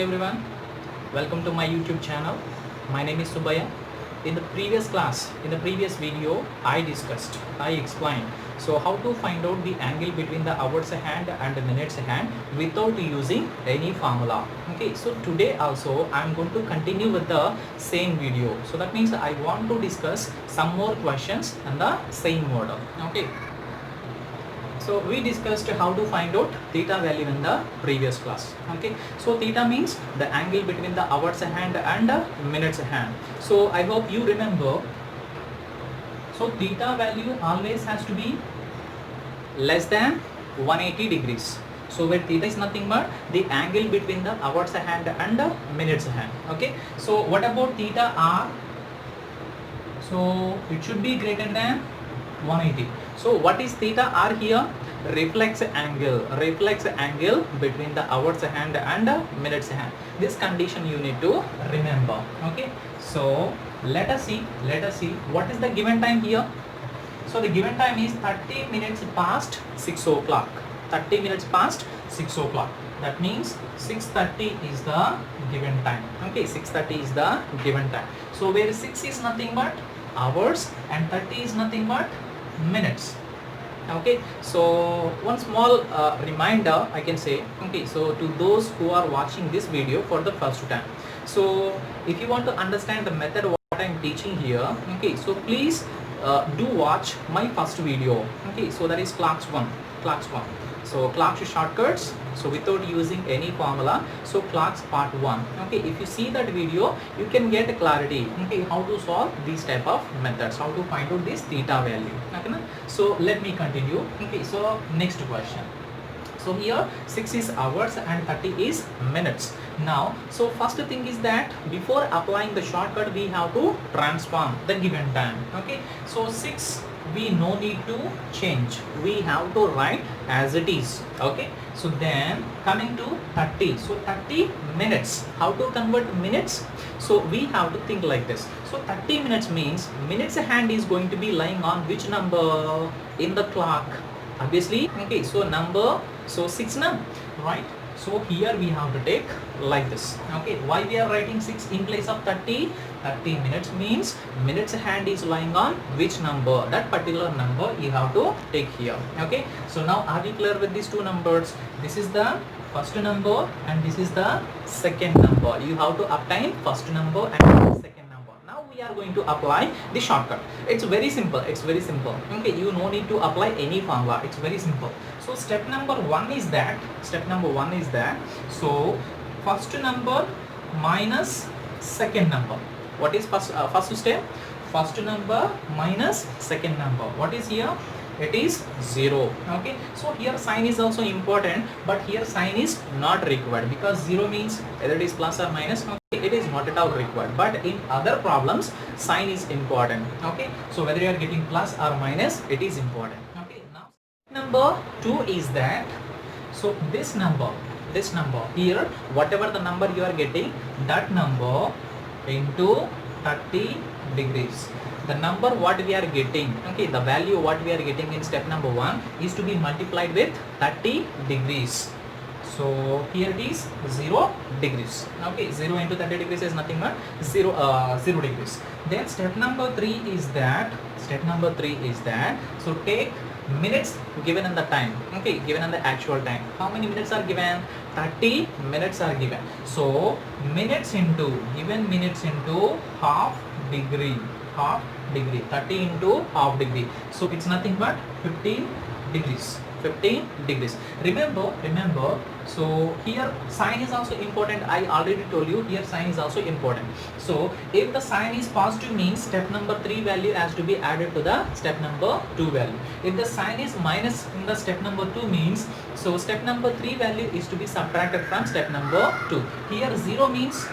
everyone, welcome to my YouTube channel. My name is Subaya. In the previous class, in the previous video, I explained how to find out the angle between the hours hand and the minutes hand without using any formula. Okay, so today also I am going to continue with the same video. So that means I want to discuss some more questions and the same model. Okay. So we discussed how to find out theta value in the previous class. Okay, so theta means the angle between the hours hand and the minutes hand. So I hope you remember. So theta value always has to be less than 180 degrees. So where theta is nothing but the angle between the hours hand and the minutes hand. Okay, so what about theta r? So it should be greater than 180. So what is theta r here? Reflex angle between the hours hand and the minutes hand. This condition you need to remember. Okay, so let us see what is the given time here. So the given time is 30 minutes past 6 o'clock. 30 minutes past 6 o'clock. That means 6:30 is the given time. Okay, 6:30 is the given time. So where 6 is nothing but hours and 30 is nothing but minutes. Okay, so one small reminder I can say. Okay, so to those who are watching this video for the first time, so if you want to understand the method what I am teaching here, okay, so please do watch my first video. Okay, so that is clocks 1. So clocks shortcuts, so without using any formula, so clocks part 1. Okay, if you see that video, you can get clarity, okay, how to solve these type of methods, how to find out this theta value. Okay, so let me continue. Okay, so next question. So here 6 is hours and 30 is minutes. Now, so first thing is that before applying the shortcut, we have to transform the given time. Okay, so 6 we no need to change, we have to write as it is. Okay, so then coming to 30, so 30 minutes, how to convert minutes? So we have to think like this. So 30 minutes means minutes hand is going to be lying on which number in the clock? Obviously, okay, so number, so 6 now, right? So here we have to take like this. Okay, why we are writing 6 in place of 30? 30 minutes means minutes hand is lying on which number? That particular number you have to take here. Okay, so now are we clear with these two numbers? This is the first number and this is the second number. You have to obtain first number and second number. Now we are going to apply the shortcut. It's very simple. Okay, you no need to apply any formula. It's very simple. So step number 1 is that. So first number minus second number. What is first step? First number minus second number. What is here? It is 0. Okay, so here sign is also important, but here sign is not required because 0 means either it is plus or minus. Okay, it is not at all required, but in other problems sign is important. Okay, so whether you are getting plus or minus, it is important. Okay, now number 2 is that, so this number here, whatever the number you are getting, that number into 30 degrees. The number what we are getting, okay, the value what we are getting in step number 1 is to be multiplied with 30 degrees. So here it is 0 degrees. Okay, 0 into 30 degrees is nothing but 0 degrees. Then step number 3 is that, so take minutes given in the time, okay, given in the actual time. How many minutes are given? 30 minutes are given. So minutes into, given minutes into half degree, 30 into half degree. So it's nothing but 15 degrees. Remember, so here sign is also important. I already told you here sign is also important. So if the sign is positive means step number 3 value has to be added to the step number 2 value. If the sign is minus in the step number 2 means, so step number 3 value is to be subtracted from step number 2. Here 0 means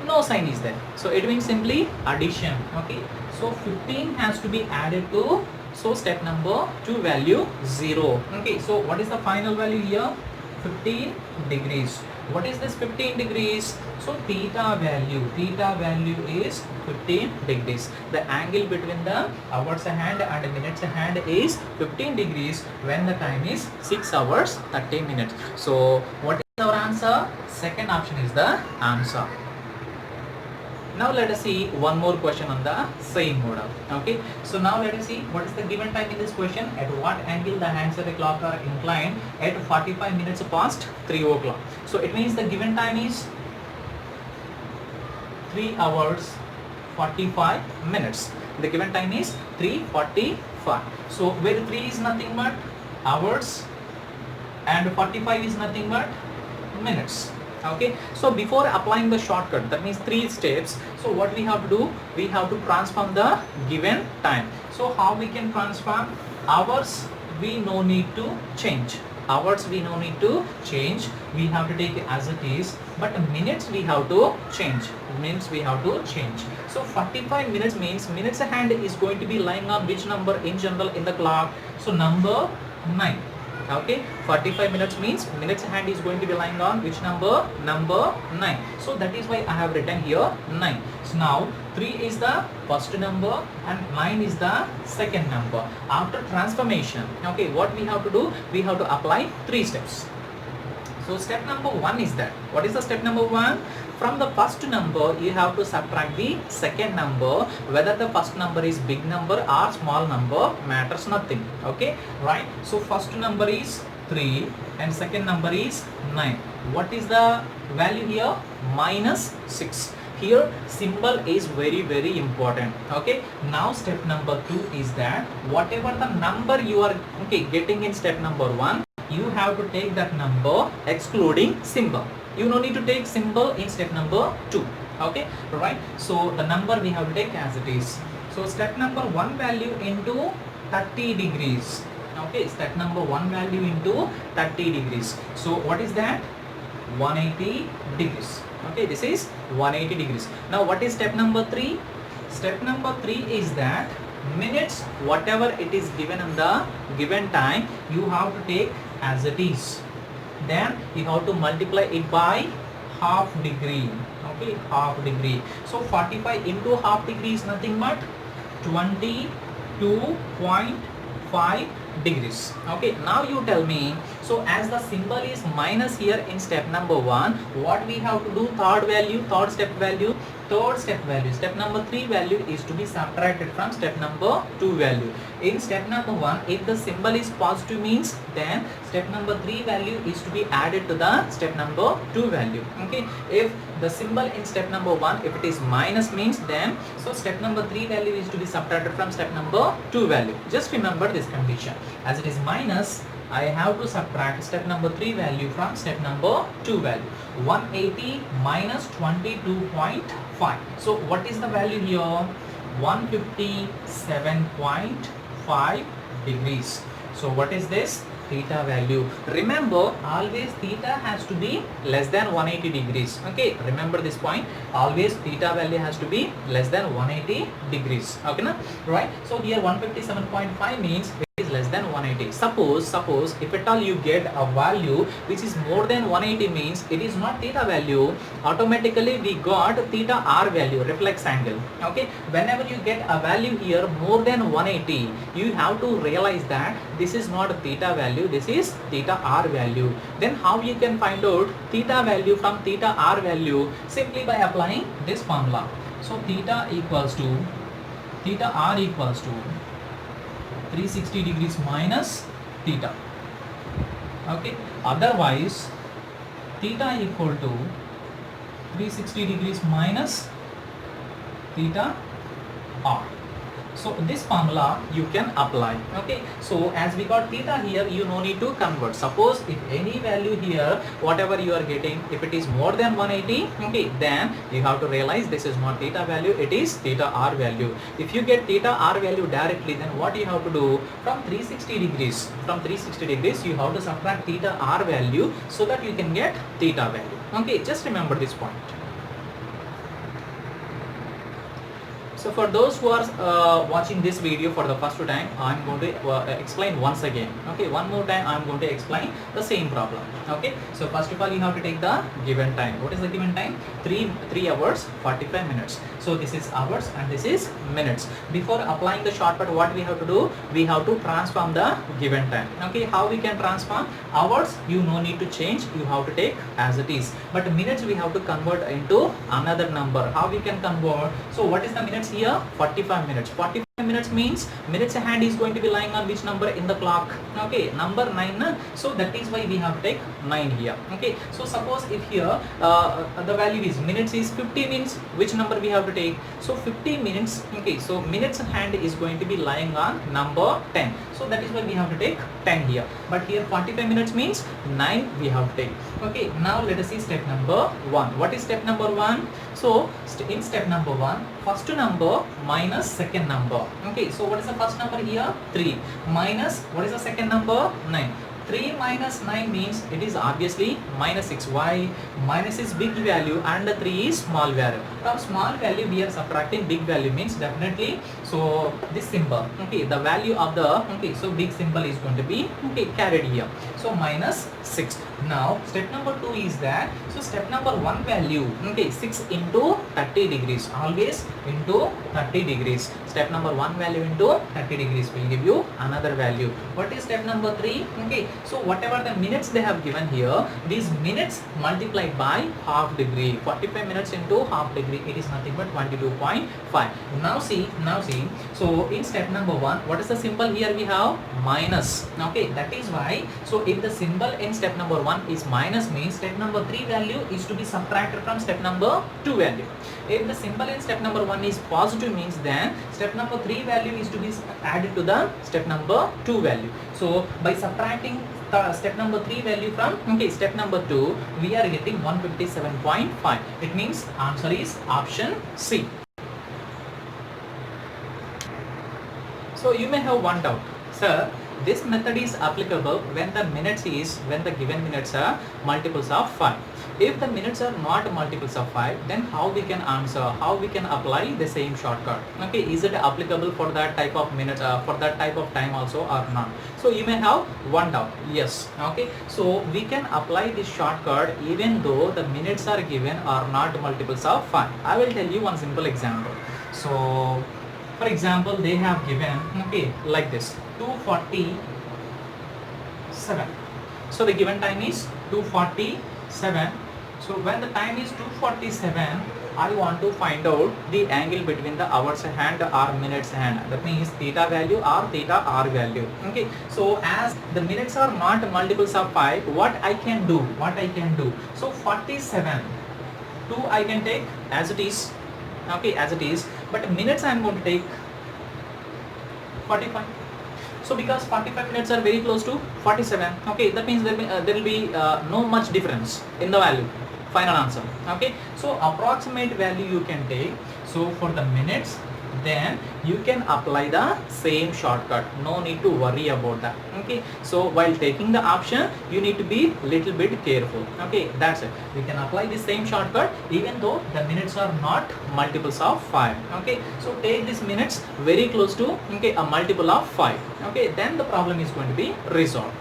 no sign is there, so it means simply addition. Okay, so 15 has to be added to, so step number 2 value 0. Okay, so what is the final value here? 15 degrees. What is this 15 degrees? So theta value is 15 degrees. The angle between the hours hand and minutes hand is 15 degrees when the time is 6 hours 30 minutes. So what Our answer, second option is the answer. Now let us see one more question on the same model. Okay, so now let us see what is the given time in this question. At what angle the hands of the clock are inclined at 45 minutes past 3 o'clock. So it means the given time is 3 hours 45 minutes. The given time is 3:45. So where 3 is nothing but hours and 45 is nothing but minutes. Okay, so before applying the shortcut, that means 3 steps, so what we have to do, we have to transform the given time. So how we can transform? Hours we no need to change, hours we no need to change, we have to take it as it is, but minutes we have to change, minutes we have to change. So 45 minutes means minutes hand is going to be lying on which number in general in the clock? So number 9. Okay, 45 minutes means minutes hand is going to be lying on which number? Number 9. So that is why I have written here 9. So now 3 is the first number and 9 is the second number. After transformation, okay, what we have to do? We have to apply 3 steps. So step number 1 is that. What is the step number 1? From the first number, you have to subtract the second number. Whether the first number is big number or small number matters nothing. Okay, right? So first number is 3 and second number is 9. What is the value here? Minus 6. Here symbol is very important. Okay, now step number 2 is that whatever the number you are getting in step number 1, you have to take that number excluding symbol. You no need to take symbol in step number 2. Okay, right? So the number we have to take as it is. So step number 1 value into 30 degrees. Okay, step number 1 value into 30 degrees. So what is that? 180 degrees. Okay, this is 180 degrees. Now what is step number 3? Step number 3 is that minutes, whatever it is given in the given time, you have to take as it is. Then you have to multiply it by half degree. Okay, half degree. So 45 into half degree is nothing but 22.5 degrees. Okay, now you tell me, so as the symbol is minus here in step number 1, what we have to do? Third value, third step value, step number 3 value is to be subtracted from step number 2 value. In step number 1, if the symbol is positive means, then step number 3 value is to be added to the step number 2 value. Okay, if the symbol in step number 1, if it is minus means, then so step number 3 value is to be subtracted from step number 2 value. Just remember this condition. As it is minus, I have to subtract step number 3 value from step number 2 value. 180 minus 22.5. So what is the value here? 157.5 degrees. So what is this? Theta value. Remember, always theta has to be less than 180 degrees. Okay, remember this point. Always theta value has to be less than 180 degrees. Okay, na? Right? So here 157.5 means is less than 180. Suppose if at all you get a value which is more than 180 means it is not theta value. Automatically we got theta r value, reflex angle. Okay, whenever you get a value here more than 180, you have to realize that this is not theta value, this is theta r value. Then how you can find out theta value from theta r value? Simply by applying this formula. So theta r equals to 360 degrees minus theta. Okay, otherwise theta equal to 360 degrees minus theta r. So this formula you can apply. Okay, so as we got theta here, you no need to convert. Suppose if any value here, whatever you are getting, if it is more than 180, okay, then you have to realize this is not theta value, it is theta r value. If you get theta r value directly, then what you have to do? From 360 degrees you have to subtract theta r value so that you can get theta value. Okay, just remember this point. So for those who are watching this video for the first time, I'm going to explain once again. Okay, one more time I'm going to explain the same problem. Okay, so first of all you have to take the given time. What is the given time? 3 hours 45 minutes. So this is hours and this is minutes. Before applying the shortcut, what we have to do? We have to transform the given time. Okay, how we can transform? Hours you no need to change, you have to take as it is. But minutes we have to convert into another number. How we can convert? So what is the minutes here? 45 minutes. 45 minutes means minutes hand is going to be lying on which number in the clock? Okay, number 9. So that is why we have to take 9 here. Okay, so suppose if here the value is minutes is 50 minutes, which number we have to take? So 50 minutes. Okay, so minutes hand is going to be lying on number 10. So that is why we have to take 10 here. But here 45 minutes means 9 we have to take. Okay, now let us see step number 1. What is step number 1? So in step number 1, first number minus second number. Okay, so what is the first number here? 3 minus what is the second number? 9. 3 minus 9 means it is obviously minus 6. Why? Minus is big value and 3 is small value. From small value we are subtracting big value means definitely, so this symbol, okay, the value of the, okay, so big symbol is going to be, okay, carried here. So minus 6. Now step number 2 is that, so step number 1 value, okay, 6 into 30 degrees, always into 30 degrees. Step number 1 value into 30 degrees will give you another value. What is step number 3? Okay, so whatever the minutes they have given here, these minutes multiplied by half degree. 45 minutes into half degree, it is nothing but 22.5. Now see, so in step number 1, what is the symbol here? We have minus. Okay, that is why, so if the symbol in step number 1 is minus means step number 3 value is to be subtracted from step number 2 value. If the symbol in step number 1 is positive means then step number 3 value is to be added to the step number 2 value. So by subtracting the step number 3 value from, okay, step number 2, we are getting 157.5. It means answer is option C. So you may have one doubt, sir, this method is applicable when the given minutes are multiples of 5. If the minutes are not multiples of 5, then how we can answer, how we can apply the same shortcut? Okay, is it applicable for that type of minutes, for that type of time also or not? So you may have one doubt. Yes, okay, so we can apply this shortcut even though the minutes are given are not multiples of 5. I will tell you one simple example. So for example, they have given, okay, like this, 2:47. So the given time is 2:47. So when the time is 2:47, I want to find out the angle between the hours hand or minutes hand. That means theta value or theta r value. Okay, so as the minutes are not multiples of 5, what I can do? So 47, 2 I can take as it is. Okay, as it is, but minutes I am going to take 45. So because 45 minutes are very close to 47, okay, that means there will be no much difference in the value, final answer. Okay, so approximate value you can take. So for the minutes, then you can apply the same shortcut, no need to worry about that. Okay, so while taking the option you need to be little bit careful. Okay, that's it, we can apply the same shortcut even though the minutes are not multiples of 5. Okay, so take these minutes very close to, okay, a multiple of 5. Okay, then the problem is going to be resolved.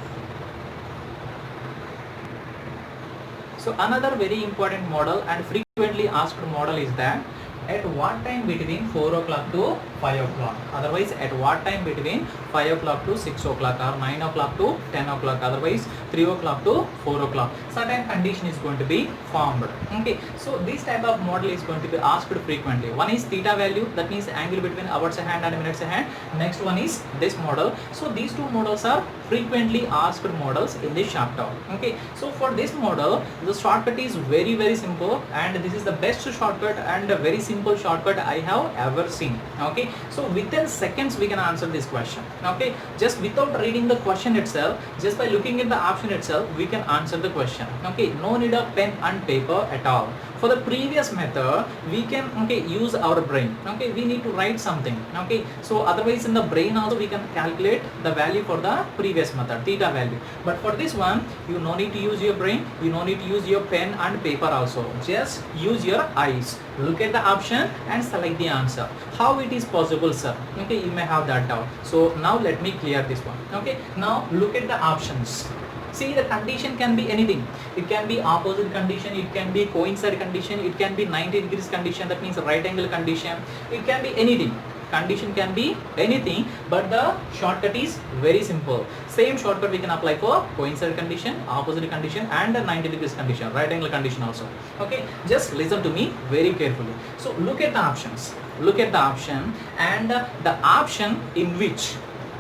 So another very important model and frequently asked model is that at what time between 4 o'clock to 5 o'clock, otherwise at what time between 5 o'clock to 6 o'clock or 9 o'clock to 10 o'clock, otherwise 3 o'clock to 4 o'clock, certain condition is going to be formed. Okay, so this type of model is going to be asked frequently. One is theta value, that means angle between hours hand and minutes hand. Next one is this model. So these two models are frequently asked models in this chapter. Okay, so for this model the shortcut is very simple, and this is the best shortcut and a very simple shortcut I have ever seen. Okay, Okay, so within seconds we can answer this question. Okay, just without reading the question itself, just by looking at the option itself, we can answer the question. Okay, no need of pen and paper at all. For the previous method, we can use our brain. Okay, we need to write something. Okay, so otherwise in the brain also we can calculate the value for the previous method, theta value. But for this one, you no need to use your brain, you no need to use your pen and paper also. Just use your eyes, look at the option and select the answer. How it is possible, sir? Okay, you may have that doubt. So now let me clear this one. Okay, now look at the options. See, the condition can be anything. It can be opposite condition, it can be coincide condition, it can be 90 degrees condition, that means right angle condition. It can be anything. Condition can be anything, but the shortcut is very simple. Same shortcut we can apply for coincide condition, opposite condition and 90 degrees condition, right angle condition also. Okay, just listen to me very carefully. So look at the options. Look at the option and the option in which,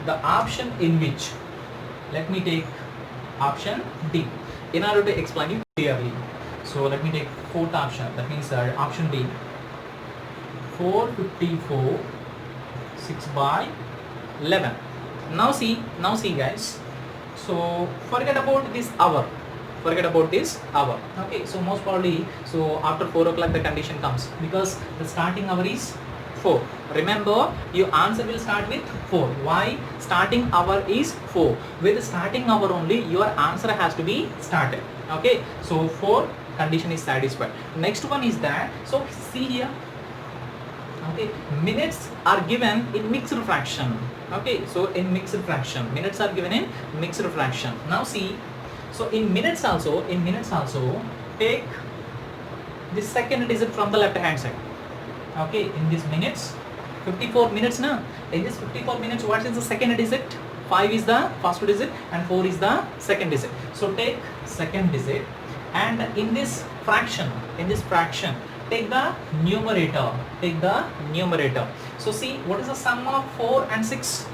let me take option D in order to explain you clearly. So let me take fourth option, that means option D, 454 6/11. Now see guys, so forget about this hour, okay. So most probably, so after 4 o'clock the condition comes, because the starting hour is 4. Remember, your answer will start with 4. Why? Starting hour is 4. With starting hour only, your answer has to be started. Okay, so 4 condition is satisfied. Next one is that, so see here, okay, minutes are given in mixed fraction. Okay, so in mixed fraction, minutes are given in mixed fraction. Now see, so in minutes also, take the second digit from the left hand side. Okay, in this minutes, 54 minutes now. In this 54 minutes, what is the second digit? 5 is the first digit and 4 is the second digit. So take second digit, and in this fraction, take the numerator. So see, what is the sum of 4 and 6?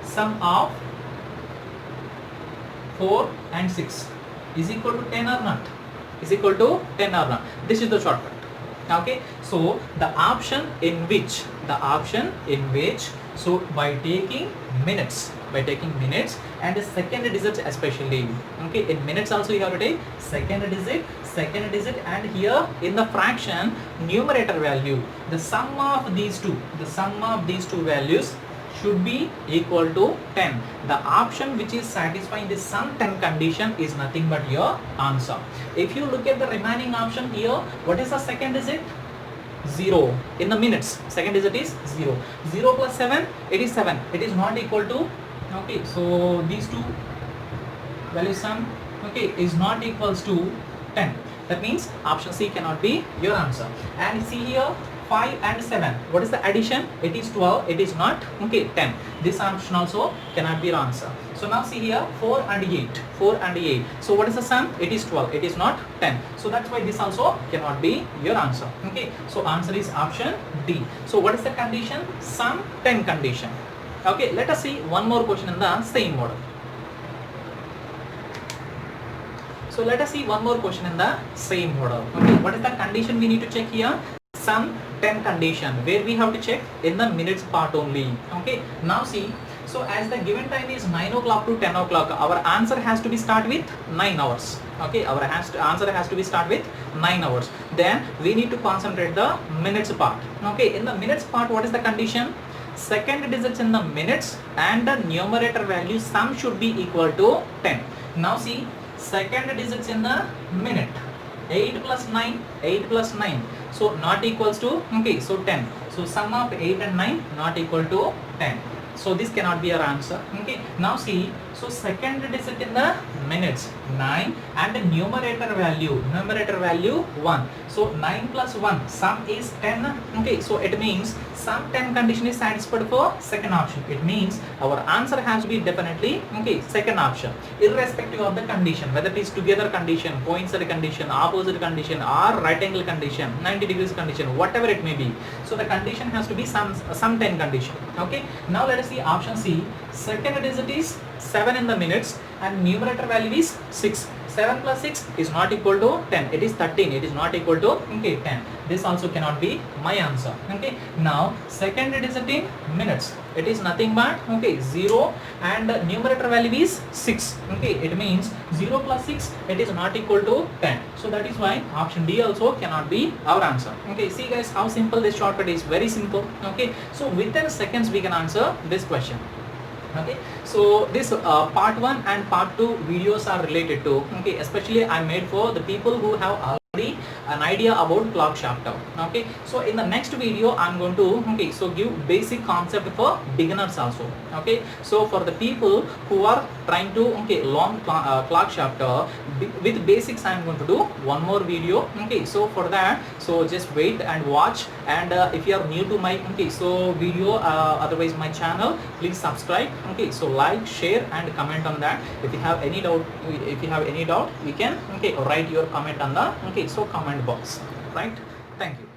Sum of 4 and 6 is equal to 10 or not? This is the shortcut. Okay, so the option in which, so by taking minutes and the second digit especially. Okay, in minutes also you have to take second digit, and here in the fraction, numerator value, the sum of these two values should be equal to 10. The option which is satisfying the sum 10 condition is nothing but your answer. If you look at the remaining option here, what is the second digit? 0. In the minutes, second digit is 0. 0 plus 7, it is 7. It is not equal to, okay, so these two values sum, okay, is not equals to 10. That means option C cannot be your answer. And see here, 5 and 7, what is the addition? It is 12, it is not, okay, 10. This option also cannot be your answer. So now see here, 4 and 8. So what is the sum? It is 12, it is not 10. So that's why this also cannot be your answer. Okay, so answer is option D. So what is the condition? Sum 10 condition. Okay, let us see one more question in the same model. So let us see one more question in the same model. Okay, what is the condition we need to check here? Sum 10 condition, where we have to check in the minutes part only. Okay, now see, so as the given time is 9 o'clock to 10 o'clock, our answer has to be start with 9 hours. Okay, our answer has to be start with 9 hours. Then we need to concentrate the minutes part. Okay, in the minutes part, what is the condition? Second digits in the minutes and the numerator value sum should be equal to 10. Now see, second digits in the minute, 8 plus 9, so not equals to, okay, so 10. So sum of 8 and 9 not equal to 10. So this cannot be our answer. Okay, now see, so second digit in the minutes 9 and the numerator value 1. So 9 plus 1, sum is 10. Okay, so it means sum 10 condition is satisfied for second option. It means our answer has to be definitely, okay, second option, irrespective of the condition, whether it is together condition, coincide condition, opposite condition, or right angle condition, 90 degrees condition, whatever it may be. So the condition has to be sum 10 condition. Okay, now let us see option C. Second digit is 7 in the minutes and numerator value is 6. 7 plus 6 is not equal to 10. It is 13. It is not equal to, okay, 10. This also cannot be my answer. Okay. Now second digit in minutes. It is nothing but, okay, 0 and numerator value is 6. Okay. It means 0 plus 6, it is not equal to 10. So that is why option D also cannot be our answer. Okay. See guys how simple this shortcut is. Very simple. Okay. So within seconds we can answer this question. Okay, so this part 1 and part 2 videos are related to, okay, especially I made for the people who have already an idea about clock shafter. Okay, so in the next video I'm going to, okay, so give basic concept for beginners also. Okay, so for the people who are trying to, okay, learn clock shafter with basics, I'm going to do one more video. Okay, so for that, so just wait and watch. And if you are new to my, okay, so video, otherwise my channel, please subscribe. Okay, so like, share and comment on that. If you have any doubt, you can, okay, write your comment on the, okay, so comment box, right? Thank you.